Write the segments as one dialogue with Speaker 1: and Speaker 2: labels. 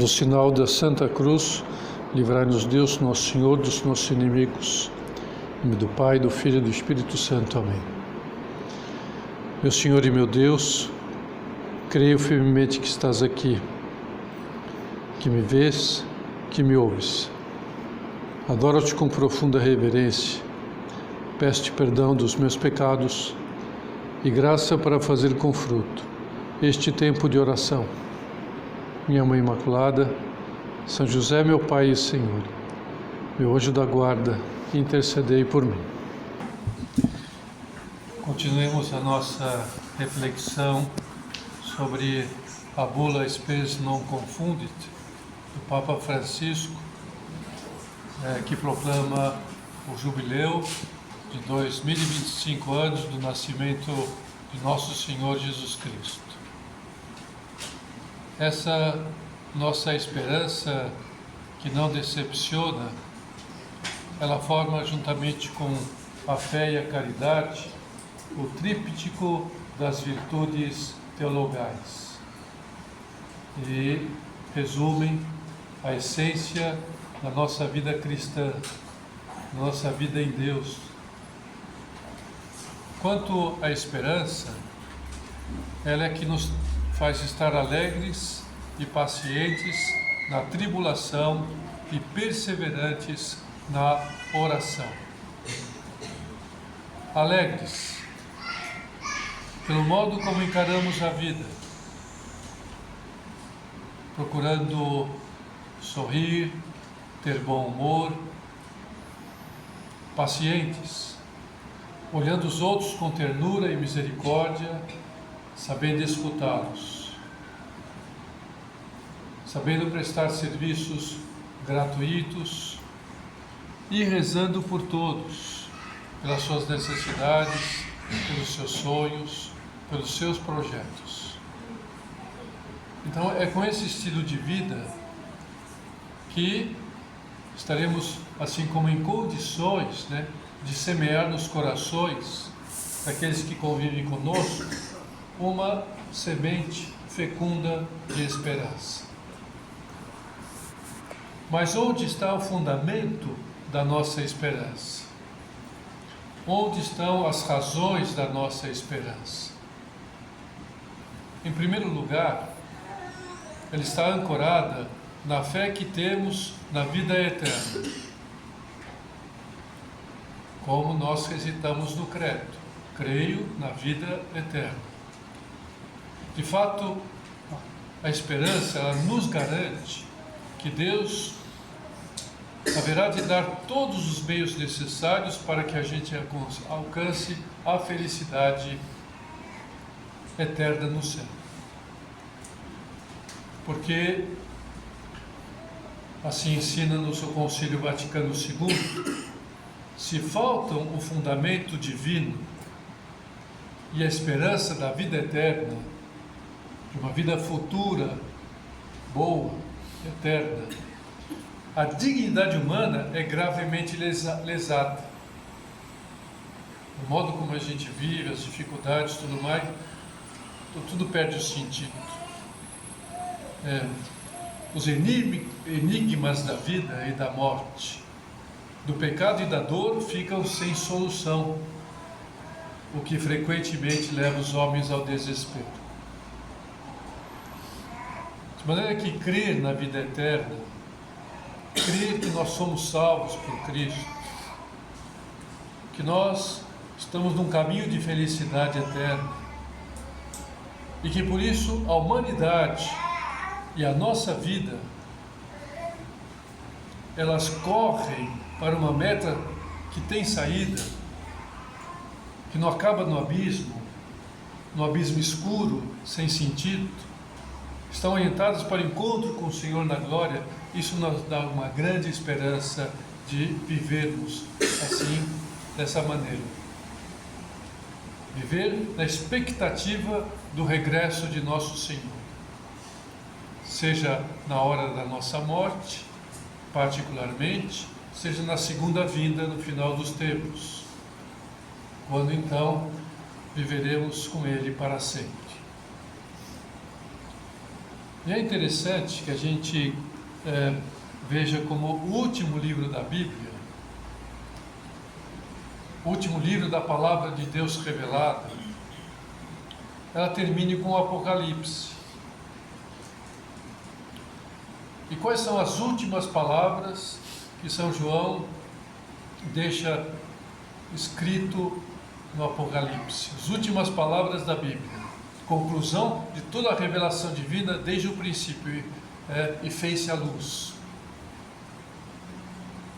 Speaker 1: sinal da Santa Cruz, livrai-nos Deus, nosso Senhor, dos nossos inimigos. Em nome do Pai, do Filho e do Espírito Santo. Amém. Meu Senhor e meu Deus, creio firmemente que estás aqui, que me vês, que me ouves. Adoro-te com profunda reverência. Peço-te perdão dos meus pecados e graça para fazer com fruto este tempo de oração. Minha Mãe Imaculada, São José, meu Pai e Senhor, meu anjo da guarda, intercedei por mim. Continuemos a nossa reflexão sobre a bula Spes non confundit, do Papa Francisco, que proclama o jubileu de 2025 anos do nascimento de Nosso Senhor Jesus Cristo. Essa nossa esperança que não decepciona, ela forma, juntamente com a fé e a caridade, o tríptico das virtudes teologais e resumem a essência da nossa vida cristã, da nossa vida em Deus. Quanto à esperança, ela é que nos faz estar alegres e pacientes na tribulação e perseverantes na oração. Alegres pelo modo como encaramos a vida, procurando sorrir, ter bom humor, pacientes, olhando os outros com ternura e misericórdia, sabendo escutá-los, sabendo prestar serviços gratuitos e rezando por todos, pelas suas necessidades, pelos seus sonhos, pelos seus projetos. Então é com esse estilo de vida que estaremos, assim como em condições, de semear nos corações daqueles que convivem conosco uma semente fecunda de esperança. Mas onde está o fundamento da nossa esperança? Onde estão as razões da nossa esperança? Em primeiro lugar, ela está ancorada na fé que temos na vida eterna, como nós recitamos no credo: creio na vida eterna. De fato, a esperança, ela nos garante que Deus haverá de dar todos os meios necessários para que a gente alcance a felicidade eterna no céu. Porque assim ensina-nos o Concílio Vaticano II, se faltam o fundamento divino e a esperança da vida eterna, de uma vida futura, boa, eterna, a dignidade humana é gravemente lesada. O modo como a gente vive, as dificuldades, tudo mais, tudo perde o sentido. Os enigmas da vida e da morte, do pecado e da dor ficam sem solução, o que frequentemente leva os homens ao desespero. De maneira que crer na vida eterna, crer que nós somos salvos por Cristo, que nós estamos num caminho de felicidade eterna e que por isso a humanidade e a nossa vida, elas correm para uma meta que tem saída, que não acaba no abismo escuro, sem sentido, estão orientadas para o encontro com o Senhor na glória. Isso nos dá uma grande esperança de vivermos assim, dessa maneira. Viver na expectativa do regresso de nosso Senhor, seja na hora da nossa morte, particularmente, seja na segunda vinda, no final dos tempos, quando então viveremos com Ele para sempre. E é interessante que a gente veja como o último livro da Bíblia, o último livro da Palavra de Deus revelada, ela termine com o Apocalipse. E quais são as últimas palavras que São João deixa escrito no Apocalipse? As últimas palavras da Bíblia, conclusão de toda a revelação divina desde o princípio, e fez-se a luz.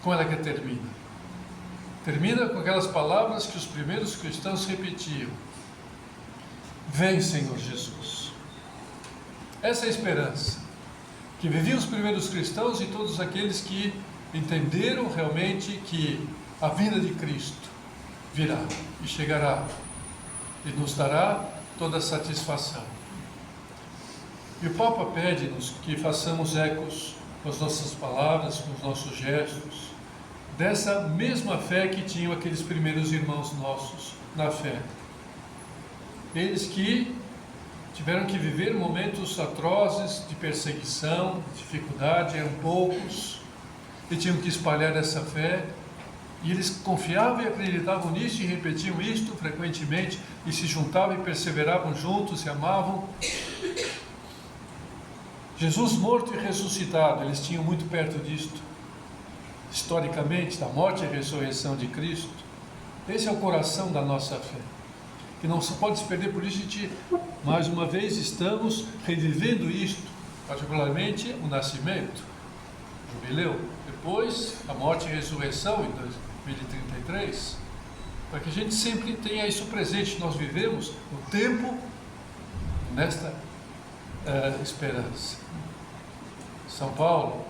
Speaker 1: Como ela que termina? Termina com aquelas palavras que os primeiros cristãos repetiam: vem, Senhor Jesus. Essa é a esperança que viviam os primeiros cristãos e todos aqueles que entenderam realmente que a vinda de Cristo virá e chegará e nos dará toda a satisfação. E o Papa pede-nos que façamos ecos com as nossas palavras, com os nossos gestos, dessa mesma fé que tinham aqueles primeiros irmãos nossos na fé. Eles que tiveram que viver momentos atrozes de perseguição, de dificuldade, eram poucos, e tinham que espalhar essa fé, e eles confiavam e acreditavam nisso e repetiam isto frequentemente, e se juntavam e perseveravam juntos, se amavam. Jesus morto e ressuscitado, eles tinham muito perto disto, historicamente, da morte e ressurreição de Cristo. Esse é o coração da nossa fé, que não se pode se perder. Por isso a gente, mais uma vez, estamos revivendo isto, particularmente o nascimento, o jubileu, depois a morte e ressurreição em 2033, para que a gente sempre tenha isso presente. Nós vivemos o tempo nesta esperança. São Paulo,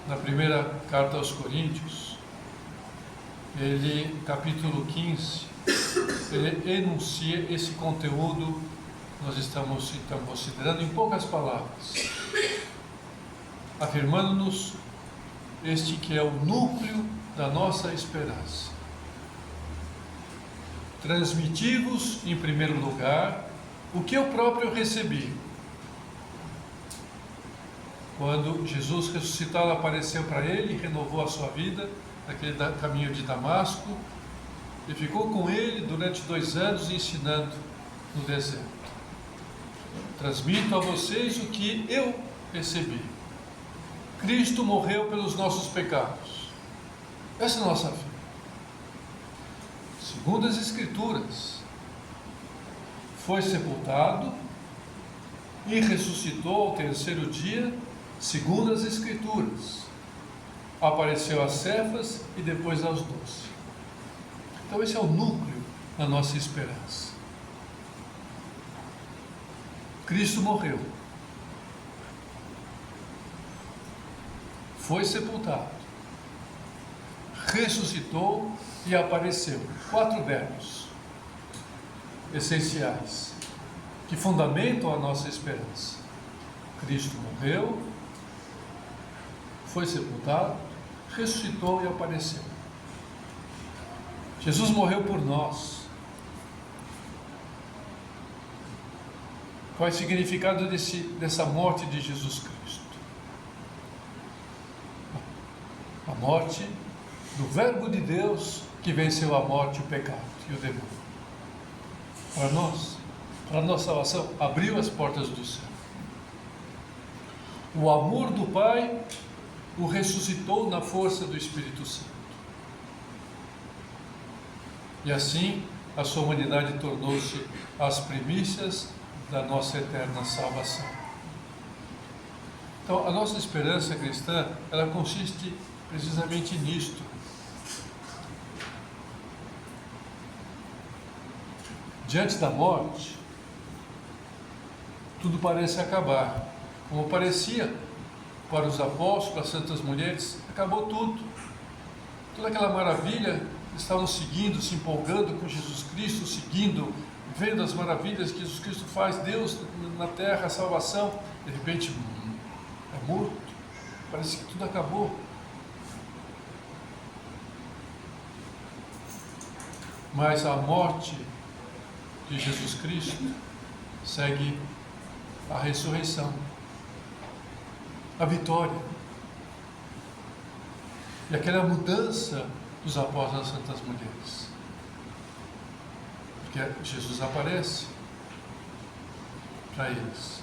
Speaker 1: na primeira carta aos Coríntios, ele, capítulo 15, ele enuncia esse conteúdo que nós estamos então considerando em poucas palavras, afirmando-nos este que é o núcleo da nossa esperança. Transmitivos, em primeiro lugar, o que eu próprio recebi. Quando Jesus ressuscitado apareceu para ele, renovou a sua vida naquele caminho de Damasco, e ficou com ele durante 2 anos ensinando no deserto. Transmito a vocês o que eu recebi. Cristo morreu pelos nossos pecados. Essa é a nossa fé. Segundo as Escrituras, foi sepultado e ressuscitou ao 3º dia, segundo as Escrituras. Apareceu a Cefas e depois aos 12. Então esse é o núcleo da nossa esperança. Cristo morreu, foi sepultado, ressuscitou e apareceu. 4 verbos essenciais que fundamentam a nossa esperança. Cristo morreu, foi sepultado, ressuscitou e apareceu. Jesus morreu por nós. Qual é o significado dessa morte de Jesus Cristo? A morte do Verbo de Deus que venceu a morte, o pecado e o demônio. Para nós, para a nossa salvação, abriu as portas do céu. O amor do Pai o ressuscitou na força do Espírito Santo. E assim, a sua humanidade tornou-se as primícias da nossa eterna salvação. Então, a nossa esperança cristã, ela consiste precisamente nisto. Diante da morte, tudo parece acabar. Como parecia para os apóstolos, para as santas mulheres, acabou tudo. Toda aquela maravilha, estavam seguindo, se empolgando com Jesus Cristo, seguindo, vendo as maravilhas que Jesus Cristo faz, Deus na terra, a salvação. De repente, é morto. Parece que tudo acabou. Mas a morte de Jesus Cristo segue a ressurreição. a vitória. E aquela mudança dos apóstolos das Santas Mulheres. Porque Jesus aparece para eles.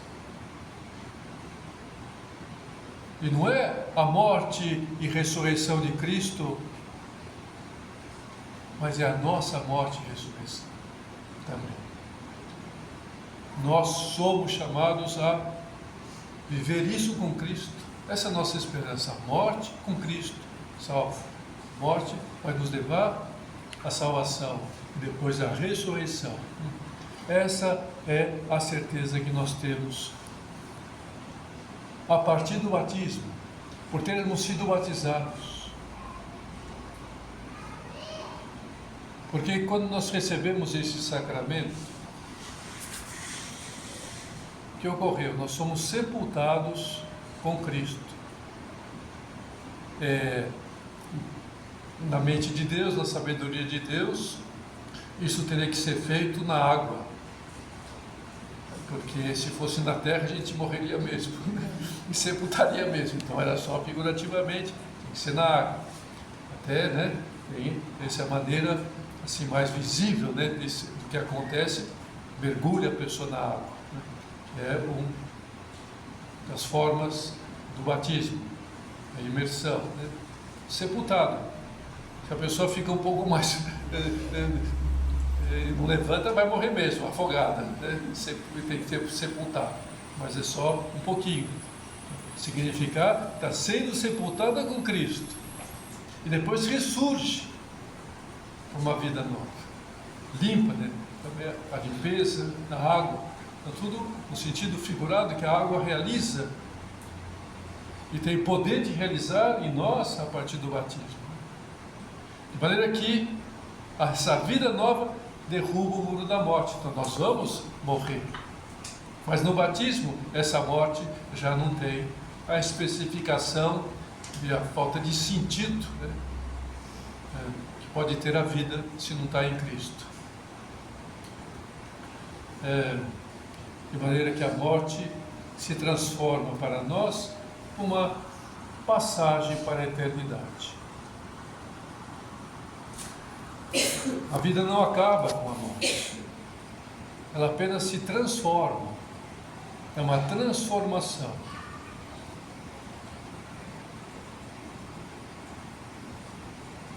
Speaker 1: E não é a morte e ressurreição de Cristo, mas é a nossa morte e ressurreição também. Nós somos chamados a viver isso com Cristo. Essa é a nossa esperança. Morte com Cristo, salvo. Morte vai nos levar à salvação, e depois à ressurreição. Essa é a certeza que nós temos a partir do batismo, por termos sido batizados. Porque quando nós recebemos esse sacramento, o que ocorreu? Nós somos sepultados com Cristo. Na mente de Deus, na sabedoria de Deus, isso teria que ser feito na água. Porque se fosse na terra, a gente morreria mesmo, e sepultaria mesmo. Então era só figurativamente, tem que ser na água. Até, né, tem essa maneira assim, mais visível, né, do que acontece, mergulha a pessoa na água, né, que é uma das formas do batismo, a imersão, né, sepultado. Se a pessoa fica um pouco mais... não levanta, vai morrer mesmo, afogada, né? Tem que ser sepultado, mas é só um pouquinho. Significar está sendo sepultada com Cristo e depois ressurge para uma vida nova, limpa, né? Também a limpeza da água, então, tudo no sentido figurado que a água realiza e tem poder de realizar em nós a partir do batismo, de maneira que essa vida nova derruba o muro da morte. Então nós vamos morrer, mas no batismo essa morte já não tem a especificação e a falta de sentido, né, que pode ter a vida se não está em Cristo. De maneira que a morte se transforma para nós uma passagem para a eternidade. A vida não acaba com a morte, ela apenas se transforma, é uma transformação.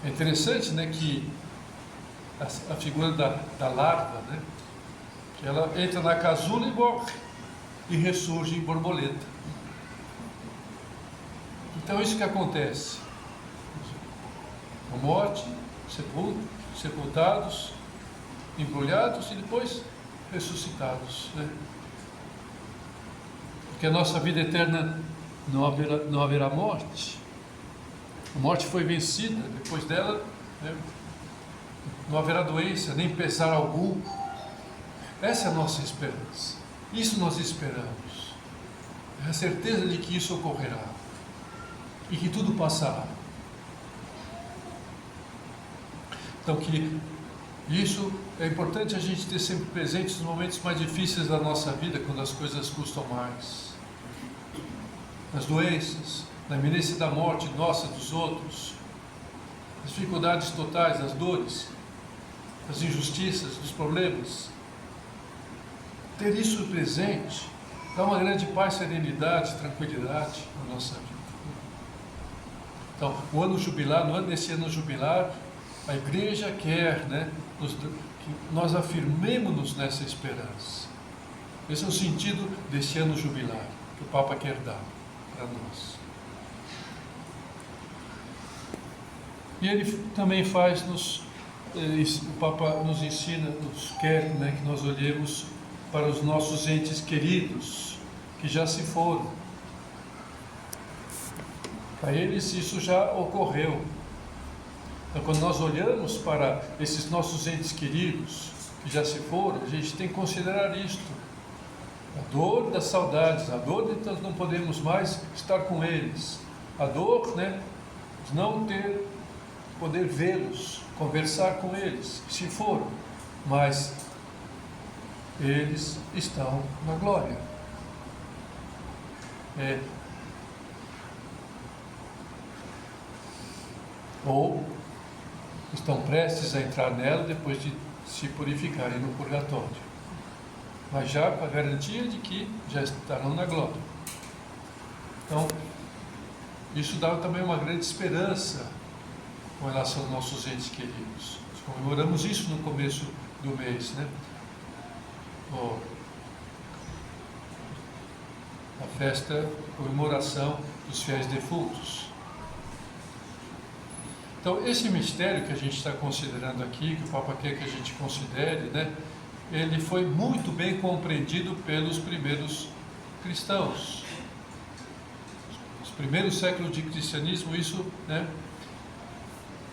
Speaker 1: É interessante, né, que a figura da larva, né, que ela entra na casula e morre, e ressurge em borboleta. Então isso que acontece, a morte, sepultados, embrulhados e depois ressuscitados, né? Porque a nossa vida eterna não haverá morte. A morte foi vencida, depois dela, né, não haverá doença, nem pesar algum. Essa é a nossa esperança. Isso nós esperamos. É a certeza de que isso ocorrerá e que tudo passará. Então, que isso é importante a gente ter sempre presente nos momentos mais difíceis da nossa vida, quando as coisas custam mais. Nas doenças, na iminência da morte nossa, dos outros, as dificuldades totais, as dores, as injustiças, os problemas. Ter isso presente dá uma grande paz, serenidade, tranquilidade na nossa vida. Então, o ano jubilar, nesse ano jubilar, a igreja quer, né, que nós afirmemos-nos nessa esperança. Esse é o sentido desse ano jubilar que o Papa quer dar para nós. E ele também o Papa nos ensina, nos quer, né, que nós olhemos para os nossos entes queridos que já se foram. Para eles isso já ocorreu. Então, quando nós olhamos para esses nossos entes queridos que já se foram, a gente tem que considerar isto. A dor das saudades, a dor de nós não podemos mais estar com eles, a dor, né, de não poder vê-los, conversar com eles, que se foram, mas eles estão na glória. ou estão prestes a entrar nela depois de se purificarem no purgatório, mas já com a garantia de que já estarão na glória. Então, isso dá também uma grande esperança com relação aos nossos entes queridos. Nós comemoramos isso no começo do mês, né? A festa, a comemoração dos fiéis defuntos. Então, esse mistério que a gente está considerando aqui, que o Papa quer que a gente considere, né, ele foi muito bem compreendido pelos primeiros cristãos. Os primeiros séculos de cristianismo, isso, né?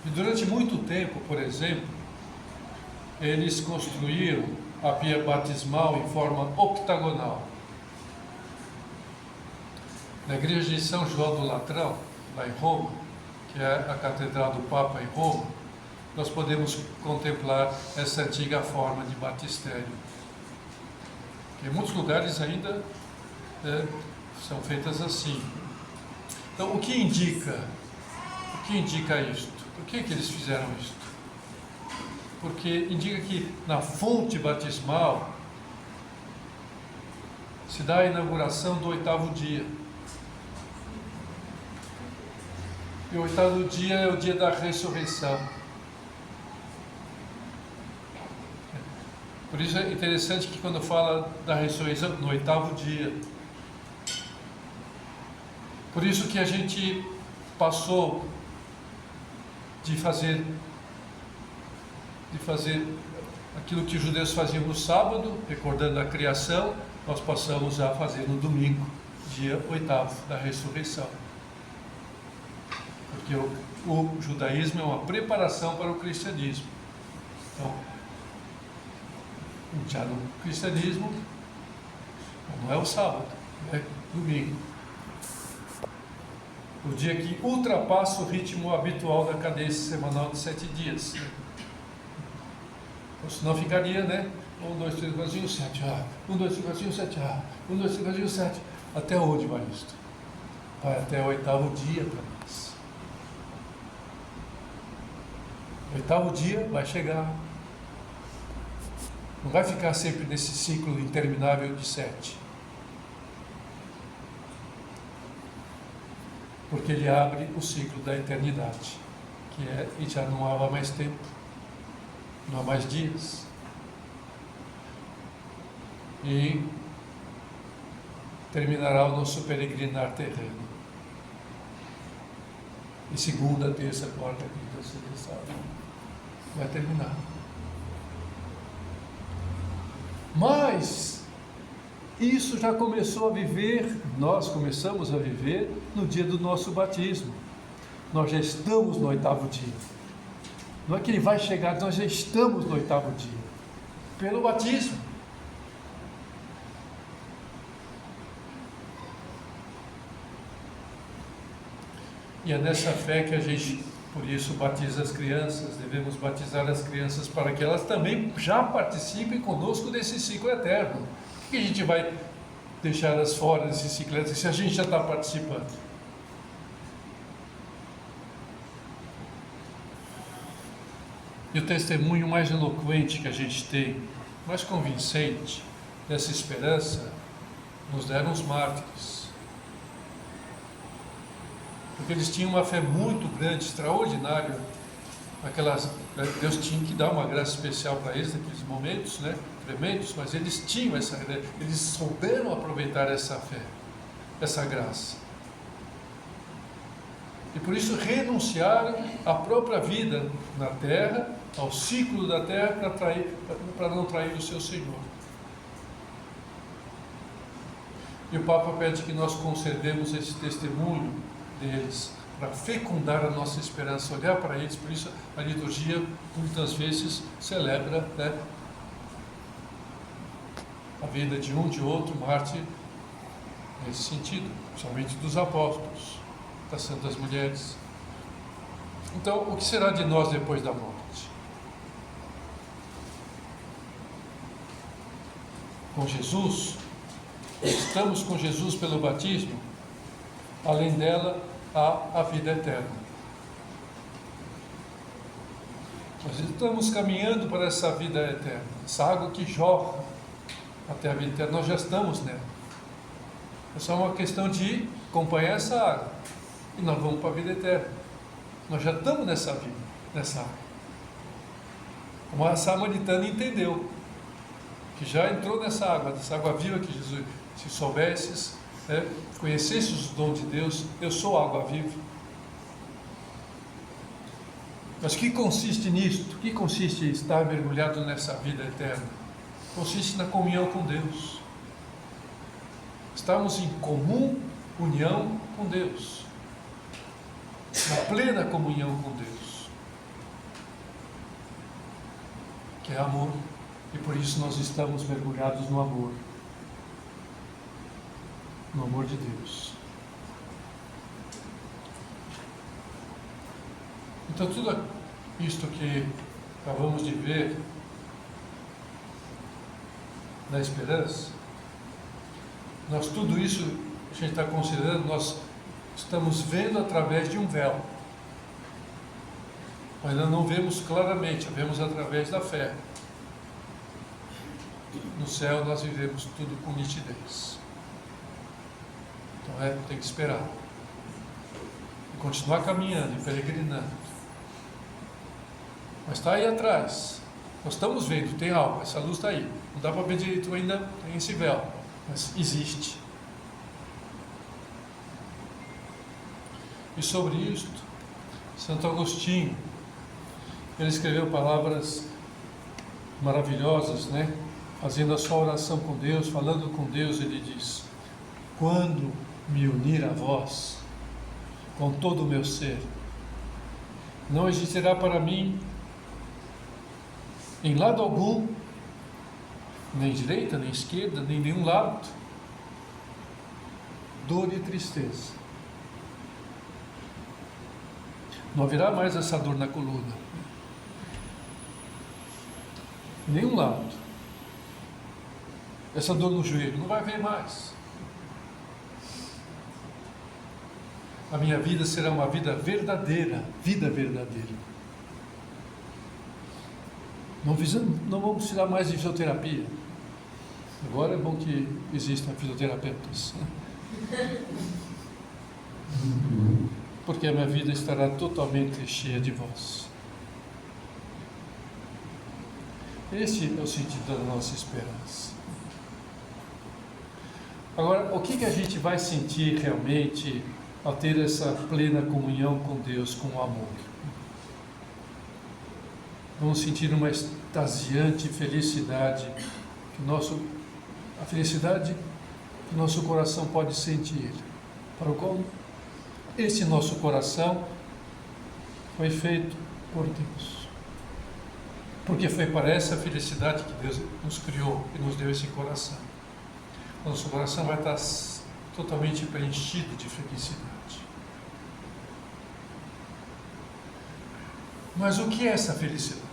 Speaker 1: E durante muito tempo, por exemplo, eles construíram a pia batismal em forma octagonal. Na igreja de São João do Latrão, lá em Roma, que é a catedral do Papa em Roma, nós podemos contemplar essa antiga forma de batistério. Em muitos lugares ainda são feitas assim. Então, o que indica isto? Por que eles fizeram isto? Porque indica que na fonte batismal se dá a inauguração do 8º dia. E o 8º dia é o dia da ressurreição. Por isso é interessante que quando fala da ressurreição, no 8º dia. Por isso que a gente passou de fazer aquilo que os judeus faziam no sábado, recordando a criação, nós passamos a fazer no domingo, dia 8º da ressurreição. Porque o judaísmo é uma preparação para o cristianismo. Então, já no cristianismo, não é o sábado, é domingo. O dia que ultrapassa o ritmo habitual da cadência semanal de 7 dias. Então, senão ficaria, né? 1, 2, 3, 4, 5, 7. 1, 2, 3, 4, 5, 7. 1, 2, 3, 4, 5, 7. Até onde vai isto? Vai até o 8º dia para nós. O 8º dia vai chegar. Não vai ficar sempre nesse ciclo interminável de 7. Porque ele abre o ciclo da eternidade, e já não há mais tempo, não há mais dias. E terminará o nosso peregrinar terreno. E segunda, terça, quarta, quinta, sexta, sábado, vai terminar. Mas isso já começou a viver, nós começamos a viver no dia do nosso batismo. Nós já estamos no 8º dia. Não é que ele vai chegar, nós já estamos no 8º dia. Pelo batismo. E é nessa fé que a gente, por isso, batiza as crianças. Devemos batizar as crianças para que elas também já participem conosco desse ciclo eterno. Por que a gente vai deixá-las fora desse ciclo eterno se a gente já está participando? E o testemunho mais eloquente que a gente tem, mais convincente dessa esperança, nos deram os mártires. Porque eles tinham uma fé muito grande, extraordinária. Deus tinha que dar uma graça especial para eles naqueles momentos, né, tremendos, mas eles tinham essa ideia, eles souberam aproveitar essa fé, essa graça. E por isso renunciaram à própria vida na terra, ao ciclo da terra, para não trair o seu Senhor. E o Papa pede que nós conservemos esse testemunho deles, para fecundar a nossa esperança, olhar para eles. Por isso a liturgia muitas vezes celebra, né, a vida de um, de outro mártir, nesse sentido, somente dos apóstolos, das santas mulheres. Então, o que será de nós depois da morte? Com Jesus, estamos com Jesus pelo batismo. Além dela, há a vida eterna. Nós estamos caminhando para essa vida eterna, essa água que jorra até a vida eterna, nós já estamos nela. É só uma questão de acompanhar essa água e nós vamos para a vida eterna. Nós já estamos nessa vida, nessa água. Como a samaritana entendeu, que já entrou nessa água viva que Jesus, se soubesses, conhecesses os dons de Deus, eu sou a água viva. Mas o que consiste nisto? O que consiste em estar mergulhado nessa vida eterna? Consiste na comunhão com Deus. Estamos em comum união com Deus. Na plena comunhão com Deus. Que é amor. E por isso nós estamos mergulhados no amor. No amor de Deus. Então tudo isto que acabamos de ver na esperança, tudo isso a gente está considerando, nós estamos vendo através de um véu. Ainda não vemos claramente, vemos através da fé. No céu nós vivemos tudo com nitidez. Então tem que esperar. E continuar caminhando e peregrinando. Mas está aí atrás. Nós estamos vendo, tem algo, essa luz está aí. Não dá para ver direito ainda, tem esse véu. Mas existe. E sobre isto, Santo Agostinho, ele escreveu palavras maravilhosas, né? Fazendo a sua oração com Deus, falando com Deus, ele diz: quando me unir a vós, com todo o meu ser, não existirá para mim, em lado algum, nem direita, nem esquerda, nem nenhum lado, dor e tristeza. Não haverá mais essa dor na coluna, nenhum lado. Essa dor no joelho, não vai haver mais. A minha vida será uma vida verdadeira, vida verdadeira. Não vamos tirar mais de fisioterapia. Agora é bom que existam fisioterapeutas. Porque a minha vida estará totalmente cheia de vós. Esse é o sentido da nossa esperança. Agora, o que a gente vai sentir realmente ao ter essa plena comunhão com Deus, com o amor? Vamos sentir uma extasiante felicidade, a felicidade que nosso coração pode sentir, para o qual esse nosso coração foi feito por Deus. Porque foi para essa felicidade que Deus nos criou e nos deu esse coração. Nosso coração vai estar totalmente preenchido de felicidade. Mas o que é essa felicidade?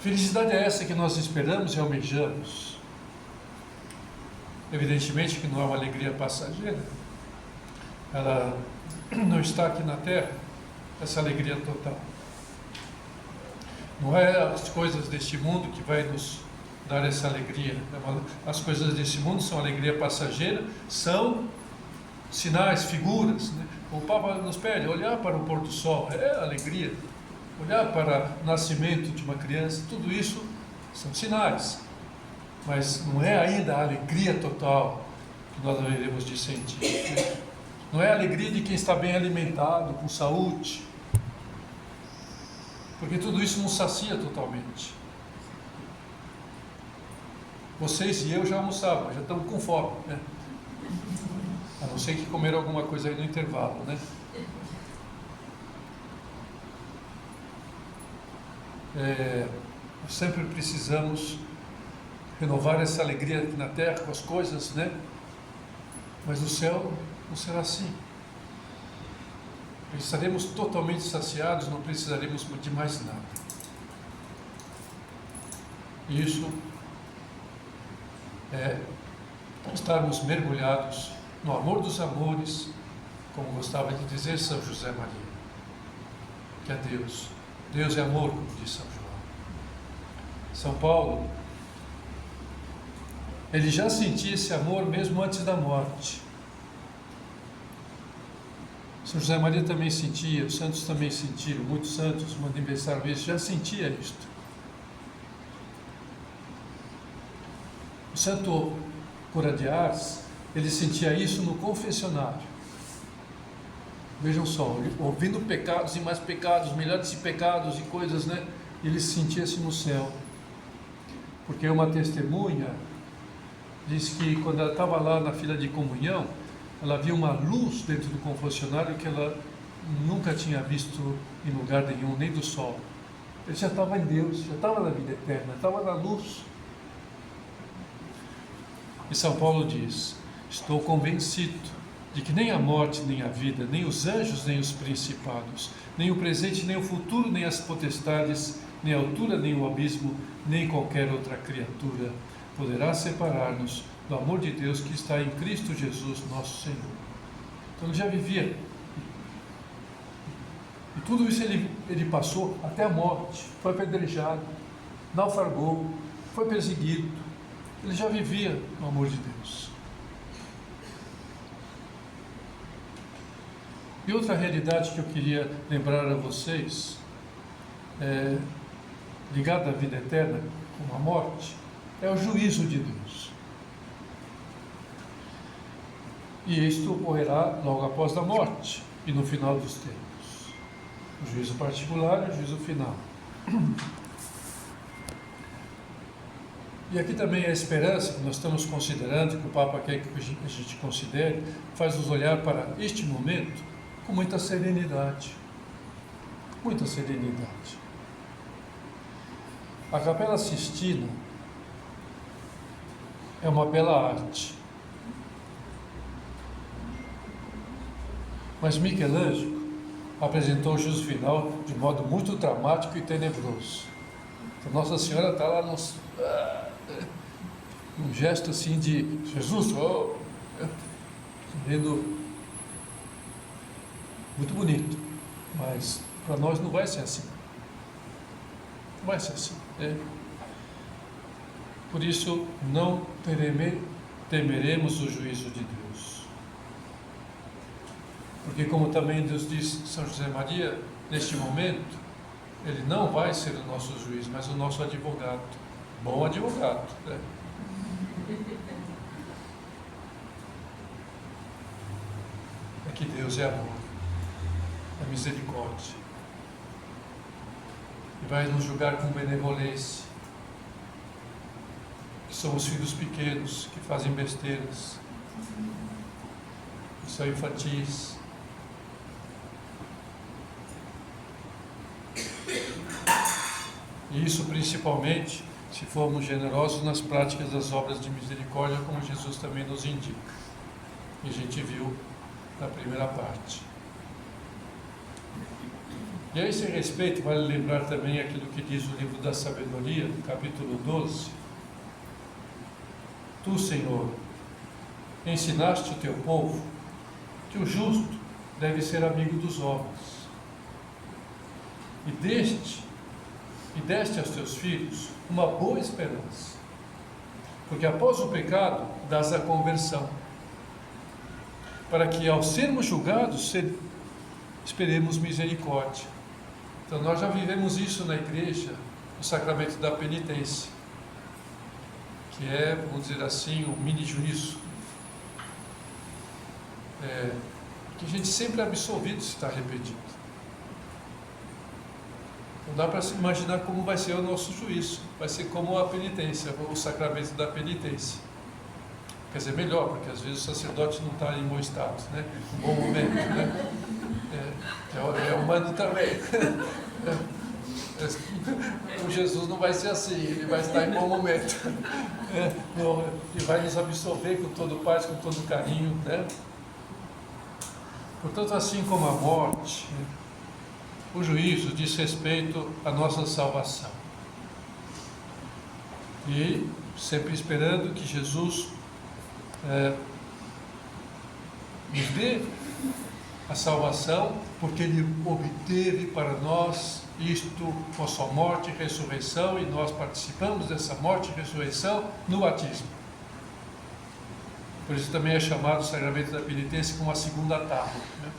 Speaker 1: Felicidade é essa que nós esperamos e almejamos. Evidentemente que não é uma alegria passageira. Ela não está aqui na terra, essa alegria total. Não é as coisas deste mundo que vai nos dar essa alegria. As coisas desse mundo são alegria passageira, são sinais, figuras, né? O Papa nos pede olhar para o pôr do sol, é alegria. Olhar para o nascimento de uma criança, tudo isso são sinais. Mas não é ainda a alegria total que nós haveremos de sentir. Não é a alegria de quem está bem alimentado, com saúde. Porque tudo isso não sacia totalmente. Vocês e eu já almoçavam, já estamos com fome, né? A não ser que comeram alguma coisa aí no intervalo, né? Sempre precisamos renovar essa alegria aqui na terra com as coisas, né? Mas no céu não será assim. Estaremos totalmente saciados, não precisaremos de mais nada. Isso é estarmos mergulhados no amor dos amores, como gostava de dizer São José Maria. que é Deus. Deus é amor, como diz São João. São Paulo, ele já sentia esse amor mesmo antes da morte. São José Maria também sentia, os santos também sentiram, muitos santos, no aniversário desse, já sentia isto. O santo Cura de Ars, ele sentia isso no confessionário. Vejam só, ouvindo pecados e mais pecados, milhares de pecados e coisas, né? Ele sentia-se no céu. Porque uma testemunha diz que quando ela estava lá na fila de comunhão, ela viu uma luz dentro do confessionário que ela nunca tinha visto em lugar nenhum, nem do sol. Ele já estava em Deus, já estava na vida eterna, estava na luz. E São Paulo diz: estou convencido de que nem a morte, nem a vida, nem os anjos, nem os principados, nem o presente, nem o futuro, nem as potestades, nem a altura, nem o abismo, nem qualquer outra criatura poderá separar-nos do amor de Deus que está em Cristo Jesus, nosso Senhor. Então ele já vivia. E tudo isso ele passou até a morte. Foi apedrejado, naufragou, foi perseguido. Ele já vivia no amor de Deus. E outra realidade que eu queria lembrar a vocês, ligada à vida eterna, como a morte, é o juízo de Deus. E isto ocorrerá logo após a morte e no final dos tempos. O juízo particular e o juízo final. E aqui também a esperança que nós estamos considerando, que o Papa quer que a gente considere, faz nos olhar para este momento com muita serenidade. Muita serenidade. A Capela Sistina é uma bela arte. Mas Michelangelo apresentou o juízo final de modo muito dramático e tenebroso. Então Nossa Senhora está lá num gesto assim de Jesus, vendo, muito bonito, mas para nós não vai ser assim. Não vai ser assim. Por isso, não temeremos o juízo de Deus. Porque, como também Deus diz São José Maria, neste momento, ele não vai ser o nosso juiz, mas o nosso advogado. Bom advogado, né? É que Deus é amor, é misericórdia. E vai nos julgar com benevolência. Que somos filhos pequenos, que fazem besteiras, que são infantis. E isso principalmente se formos generosos nas práticas das obras de misericórdia, como Jesus também nos indica. E a gente viu na primeira parte. E a esse respeito, vale lembrar também aquilo que diz o livro da Sabedoria, no capítulo 12. Tu, Senhor, ensinaste o teu povo que o justo deve ser amigo dos homens. E deste aos teus filhos uma boa esperança, porque após o pecado dás a conversão, para que ao sermos julgados esperemos misericórdia. Então nós já vivemos isso na igreja, no sacramento da penitência, que é, vamos dizer assim, um mini juízo, que a gente sempre é absolvido se está arrependido. Não dá para se imaginar como vai ser o nosso juízo. Vai ser como a penitência, o sacramento da penitência. Quer dizer, melhor, porque às vezes o sacerdote não está em bom estado, né? Em bom momento, né? É humano também. O Jesus não vai ser assim, ele vai estar em bom momento. E vai nos absolver com todo paz, com todo carinho, né? Portanto, assim como a morte, o juízo diz respeito à nossa salvação. E sempre esperando que Jesus nos dê a salvação, porque Ele obteve para nós isto com a sua morte e ressurreição, e nós participamos dessa morte e ressurreição no batismo. Por isso também é chamado o sacramento da penitência como a segunda tábua, né,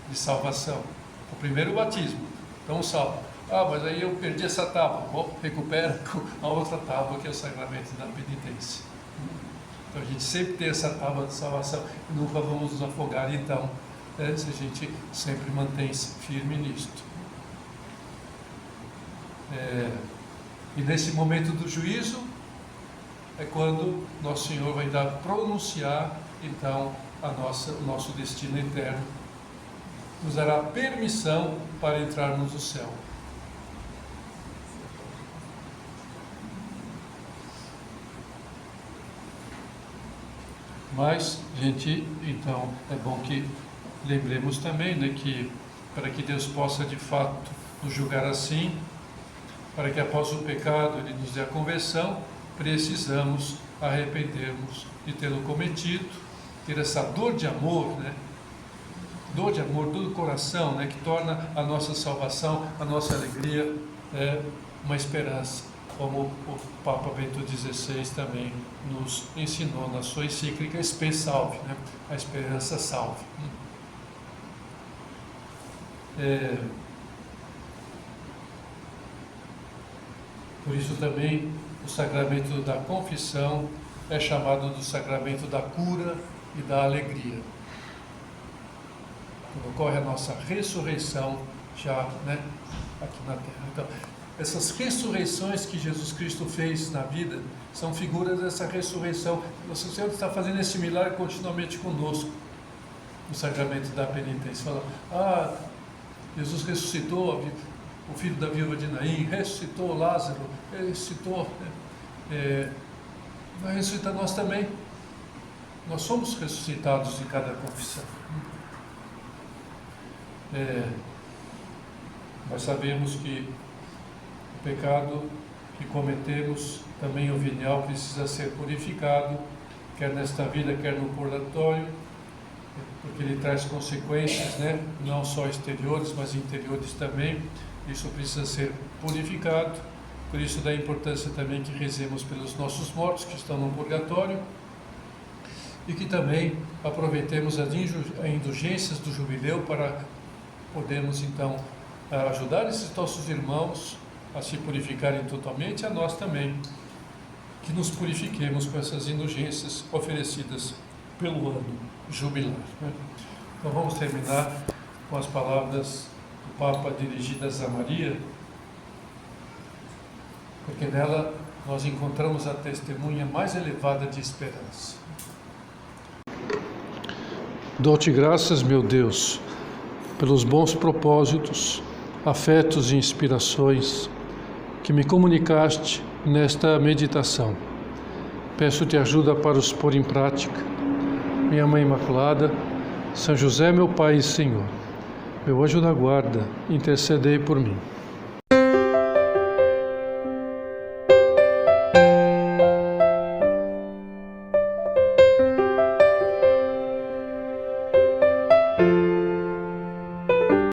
Speaker 1: de salvação. O primeiro, o batismo, então salvo. Mas aí eu perdi essa tábua. Bom, recupera com a outra tábua, que é o sacramento da penitência. Então a gente sempre tem essa tábua de salvação, e nunca vamos nos afogar, então, se a gente sempre mantém-se firme nisto. E nesse momento do juízo é quando Nosso Senhor vai pronunciar então o nosso destino eterno, nos dará permissão para entrarmos no céu. Mas, gente, então é bom que lembremos também, né, que para que Deus possa de fato nos julgar assim, para que após o pecado Ele nos dê a conversão, precisamos arrependermos de tê-lo cometido, ter essa dor de amor, né? Dor de amor do coração, né? Que torna a nossa salvação, a nossa alegria, uma esperança, como o Papa Bento XVI também nos ensinou na sua encíclica Spe Salve, né? A esperança salve. Por isso também o sacramento da confissão é chamado do sacramento da cura e da alegria. Quando ocorre a nossa ressurreição já, né, aqui na Terra. Então, essas ressurreições que Jesus Cristo fez na vida são figuras dessa ressurreição. Nosso Senhor está fazendo esse milagre continuamente conosco, no sacramento da penitência. Fala, Jesus ressuscitou o filho da viúva de Naim, ressuscitou Lázaro, ressuscitou, vai ressuscitar nós também. Nós somos ressuscitados de cada confissão. Nós sabemos que o pecado que cometemos, também o venial, precisa ser purificado, quer nesta vida, quer no purgatório, porque ele traz consequências, né? Não só exteriores, mas interiores também. Isso precisa ser purificado. Por isso da importância também que rezemos pelos nossos mortos que estão no purgatório, e que também aproveitemos as indulgências do jubileu para podermos então ajudar esses nossos irmãos a se purificarem totalmente, a nós também, que nos purifiquemos com essas indulgências oferecidas pelo ano jubilar, né? Então vamos terminar com as palavras do Papa dirigidas a Maria, porque nela nós encontramos a testemunha mais elevada de esperança. Dou-te graças, meu Deus, pelos bons propósitos, afetos e inspirações que me comunicaste nesta meditação. Peço-te ajuda para os pôr em prática. Minha Mãe Imaculada, São José, meu Pai e Senhor, meu anjo da guarda, intercedei por mim.